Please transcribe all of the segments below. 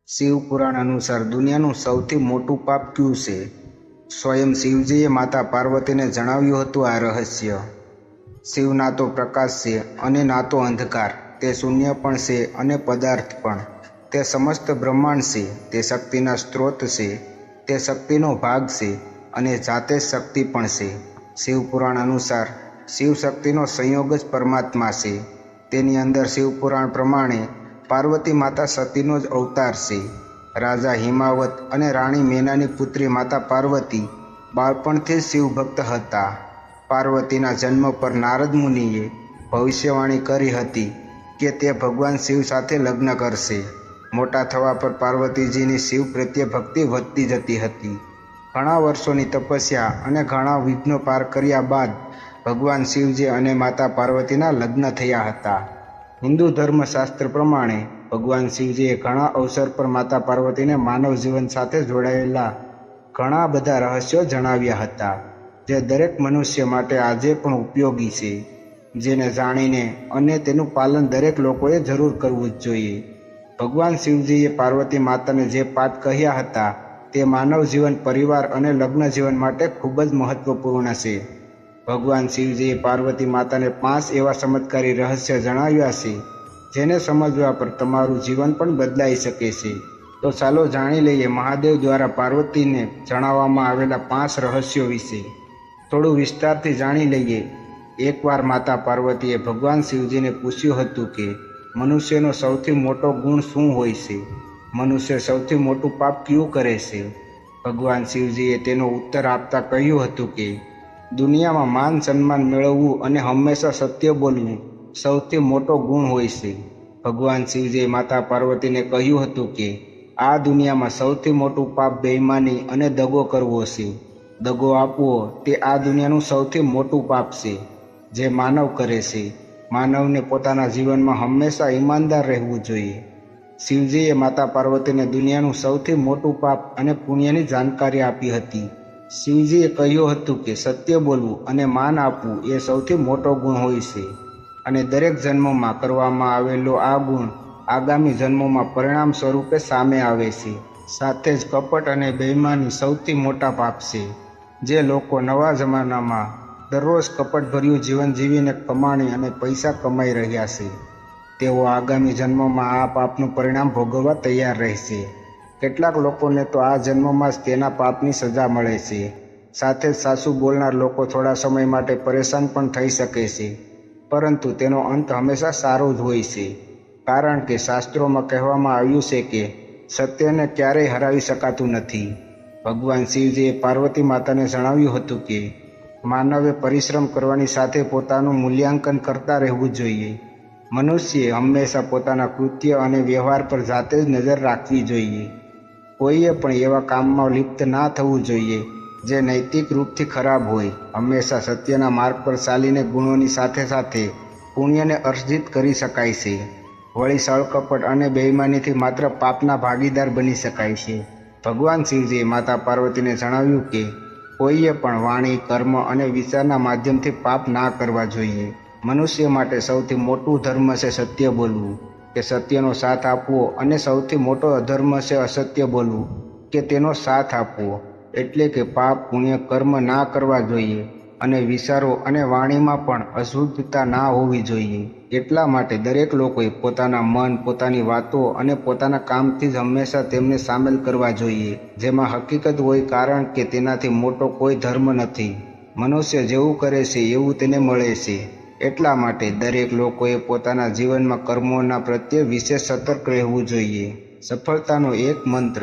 શિવ પુરાણ અનુસાર દુનિયાનું સૌથી મોટું પાપ કયું છે? સ્વયં શિવજીએ માતા પાર્વતીને જણાવ્યું હતું આ રહસ્ય. શિવ ના તો પ્રકાશ છે અને ના તો અંધકાર. તે શૂન્ય પણ છે અને પદાર્થ પણ. તે સમસ્ત બ્રહ્માંડ છે. તે શક્તિના સ્ત્રોત છે. તે શક્તિનો ભાગ છે અને જાતે જ શક્તિ પણ છે. શિવ પુરાણ અનુસાર શિવ શક્તિનો સંયોગ જ પરમાત્મા છે. તેની અંદર શિવ પુરાણ પ્રમાણે પાર્વતી માતા સતીનો જ અવતાર છે. રાજા હિમાવત અને રાણી મેનાની પુત્રી માતા પાર્વતી બાળપણથી જ શિવભક્ત હતા. પાર્વતીના જન્મ પર નારદ મુનિએ ભવિષ્યવાણી કરી હતી કે તે ભગવાન શિવ સાથે લગ્ન કરશે. મોટા થવા પર પાર્વતીજીની શિવ પ્રત્યે ભક્તિ વધતી જતી હતી. ઘણા વર્ષોની તપસ્યા અને ઘણા વિઘ્નો પાર કર્યા બાદ ભગવાન શિવજી અને માતા પાર્વતીના લગ્ન થયા હતા. હિન્દુ ધર્મશાસ્ત્ર પ્રમાણે ભગવાન શિવજીએ ઘણા અવસર પર માતા પાર્વતીને માનવ જીવન સાથે જોડાયેલા ઘણા બધા રહસ્યો જણાવ્યા હતા, જે દરેક મનુષ્ય માટે આજે પણ ઉપયોગી છે, જેને જાણીને અને તેનું પાલન દરેક લોકોએ જરૂર કરવું જ જોઈએ. ભગવાન શિવજીએ પાર્વતી માતાને જે પાઠ કહ્યા હતા તે માનવ જીવન, પરિવાર અને લગ્ન જીવન માટે ખૂબ જ મહત્વપૂર્ણ છે. ભગવાન શિવજીએ પાર્વતી માતાને 5 એવા ચમત્કારી રહસ્ય જણાવ્યા છે જેને સમજવા પર તમારું જીવન પણ બદલાઈ શકે છે. તો ચાલો જાણી લઈએ મહાદેવ દ્વારા પાર્વતીને જણાવવામાં આવેલા 5 રહસ્યો વિશે. થોડું વિસ્તારથી જાણી લઈએ. એકવાર માતા પાર્વતીએ ભગવાન શિવજીને પૂછ્યું હતું કે મનુષ્યનો સૌથી મોટો ગુણ શું હોય છે? મનુષ્ય સૌથી મોટું પાપ કયું કરે છે? ભગવાન શિવજીએ તેનો ઉત્તર આપતા કહ્યું હતું કે દુનિયામાં માન સન્માન મેળવવું અને હંમેશા સત્ય બોલવું સૌથી મોટો ગુણ હોય છે. ભગવાન શિવજીએ માતા પાર્વતીને કહ્યું હતું કે આ દુનિયામાં સૌથી મોટું પાપ બેઈમાની અને દગો કરવો છે. દગો આપવો તે આ દુનિયાનું સૌથી મોટું પાપ છે જે માનવ કરે છે. માનવને પોતાના જીવનમાં હંમેશા ઈમાનદાર રહેવું જોઈએ. શિવજીએ માતા પાર્વતીને દુનિયાનું સૌથી મોટું પાપ અને પુણ્યની જાણકારી આપી હતી. શિવજીએ કહ્યું હતું કે સત્ય બોલવું અને માન આપવું એ સૌથી મોટો ગુણ હોય છે અને દરેક જન્મમાં કરવામાં આવેલો આ ગુણ આગામી જન્મોમાં પરિણામ સ્વરૂપે સામે આવે છે. સાથે જ કપટ અને બેઈમાની સૌથી મોટા પાપ છે. જે લોકો નવા જમાનામાં દરરોજ કપટભર્યું જીવન જીવીને કમાણી અને પૈસા કમાઈ રહ્યા છે, તેઓ આગામી જન્મમાં આ પાપનું પરિણામ ભોગવવા તૈયાર રહેશે. કેટલાક લોકોને તો આ જન્મમાં જ તેના પાપની સજા મળે છે. સાથે જ સાચું બોલનાર લોકો થોડા સમય માટે પરેશાન પણ થઈ શકે છે, પરંતુ તેનો અંત હંમેશા સારો જ હોય છે, કારણ કે શાસ્ત્રોમાં કહેવામાં આવ્યું છે કે સત્યને ક્યારેય હરાવી શકાતું નથી. ભગવાન શિવજીએ પાર્વતી માતાને જણાવ્યું હતું કે માનવે પરિશ્રમ કરવાની સાથે પોતાનું મૂલ્યાંકન કરતા રહેવું જોઈએ. મનુષ્યએ હંમેશા પોતાના કૃત્ય અને વ્યવહાર પર જાતે જ નજર રાખવી જોઈએ. કોઈએ પણ એવા કામમાં લિપ્ત ના થવું જોઈએ જે નૈતિક રૂપથી ખરાબ હોય. હંમેશા સત્યના માર્ગ પર ચાલીને ગુણોની સાથે સાથે પુણ્યને અર્જિત કરી શકાય છે. વળી સળકપટ અને બેઈમાનીથી માત્ર પાપના ભાગીદાર બની શકાય છે. ભગવાન શિવજીએ માતા પાર્વતીને જણાવ્યું કે કોઈએ પણ વાણી, કર્મ અને વિચારના માધ્યમથી પાપ ના કરવા જોઈએ. મનુષ્ય માટે સૌથી મોટું ધર્મ છે સત્ય બોલવું કે સત્યનો સાથ આપવો, અને સૌથી મોટો અધર્મ છે અસત્ય બોલવું કે તેનો સાથ આપવો. એટલે કે પાપ, પુણ્ય, કર્મ ના કરવા જોઈએ અને વિચારો અને વાણીમાં પણ અશુદ્ધતા ના હોવી જોઈએ. એટલા માટે દરેક લોકોએ પોતાના મન, પોતાની વાતો અને પોતાના કામથી જ હંમેશા તેમને સામેલ કરવા જોઈએ જેમાં હકીકત હોય, કારણ કે તેનાથી મોટો કોઈ ધર્મ નથી. મનુષ્ય જેવું કરે છે એવું તેને મળે છે. એટલા માટે દરેક લોકોએ પોતાના જીવનમાં કર્મોના પ્રત્યે વિશેષ સતર્ક રહેવું જોઈએ. સફળતાનો એક મંત્ર.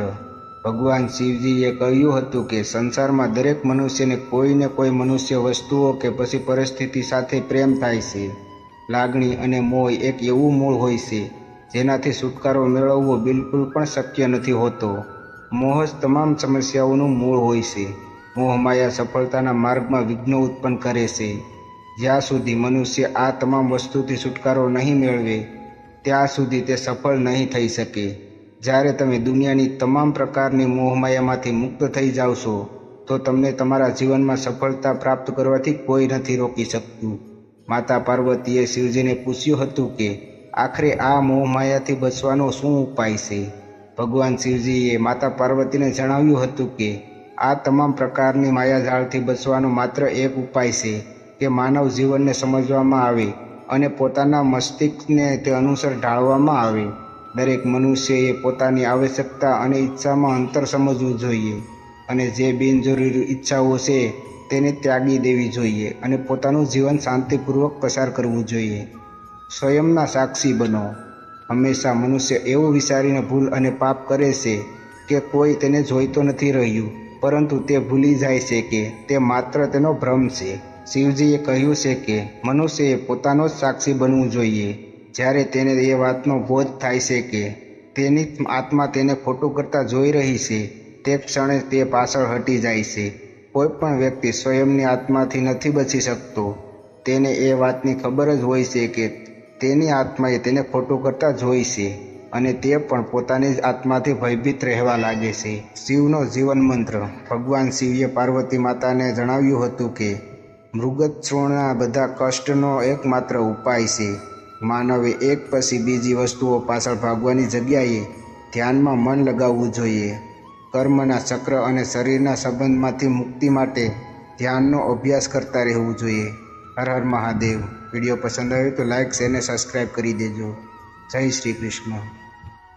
ભગવાન શિવજીએ કહ્યું હતું કે સંસારમાં દરેક મનુષ્યને કોઈને કોઈ મનુષ્ય, વસ્તુઓ કે પછી પરિસ્થિતિ સાથે પ્રેમ થાય છે. લાગણી અને મોહ એક એવું મૂળ હોય છે જેનાથી છુટકારો મેળવવો બિલકુલ પણ શક્ય નથી હોતો. મોહ જ તમામ સમસ્યાઓનું મૂળ હોય છે. મોહમાયા સફળતાના માર્ગમાં વિઘ્નો ઉત્પન્ન કરે છે. જ્યાં સુધી મનુષ્ય આ તમામ વસ્તુથી છુટકારો નહીં મેળવે ત્યાં સુધી તે સફળ નહીં થઈ શકે. જ્યારે તમે દુનિયાની તમામ પ્રકારની મોહમાયામાંથી મુક્ત થઈ જાઓ છો તો તમને તમારા જીવનમાં સફળતા પ્રાપ્ત કરવાથી કોઈ નથી રોકી શકતું. માતા પાર્વતીએ શિવજીને પૂછ્યું હતું કે આખરે આ મોહમાયાથી બચવાનો શું ઉપાય છે? ભગવાન શિવજીએ માતા પાર્વતીને જણાવ્યું હતું કે આ તમામ પ્રકારની માયાજાળથી બચવાનો માત્ર એક ઉપાય છે કે માનવ જીવનને સમજવામાં આવે અને પોતાના મસ્તિષ્કને તે અનુસાર ઢાળવામાં આવે. દરેક મનુષ્યએ પોતાની આવશ્યકતા અને ઈચ્છામાં અંતર સમજવું જોઈએ અને જે બિનજરૂરી ઈચ્છાઓ છે તેને ત્યાગી દેવી જોઈએ અને પોતાનું જીવન શાંતિપૂર્વક પસાર કરવું જોઈએ. સ્વયંના સાક્ષી બનો. હંમેશા મનુષ્ય એવું વિચારીને ભૂલ અને પાપ કરે છે કે કોઈ તેને જોઈતો નથી રહ્યું, પરંતુ તે ભૂલી જાય છે કે તે માત્ર તેનો ભ્રમ છે. શિવજીએ કહ્યું છે કે મનુષ્યએ પોતાનો જ સાક્ષી બનવું જોઈએ. જ્યારે તેને એ વાતનો બોધ થાય છે કે તેની આત્મા તેને ખોટું કરતા જોઈ રહી છે, તે ક્ષણે તે પાછળ હટી જાય છે. કોઈ પણ વ્યક્તિ સ્વયંની આત્માથી નથી બચી શકતો. તેને એ વાતની ખબર જ હોય છે કે તેની આત્માએ તેને ખોટું કરતા જોઈ છે અને તે પણ પોતાની જ આત્માથી ભયભીત રહેવા લાગે છે. શિવનો જીવન મંત્ર. ભગવાન શિવે પાર્વતી માતાને જણાવ્યું હતું કે મૃગતૃણના બધા કષ્ટનો એકમાત્ર ઉપાય છે. માનવે એક પછી બીજી વસ્તુઓ પાછળ ભાગવાની જગ્યાએ ધ્યાનમાં મન લગાવવું જોઈએ. કર્મના ચક્ર અને શરીરના સંબંધમાંથી મુક્તિ માટે ધ્યાનનો અભ્યાસ કરતા રહેવું જોઈએ. હર હર મહાદેવ. વિડીયો પસંદ આવે તો લાઇક, શેર અને સબસ્ક્રાઈબ કરી દેજો. જય શ્રી કૃષ્ણ.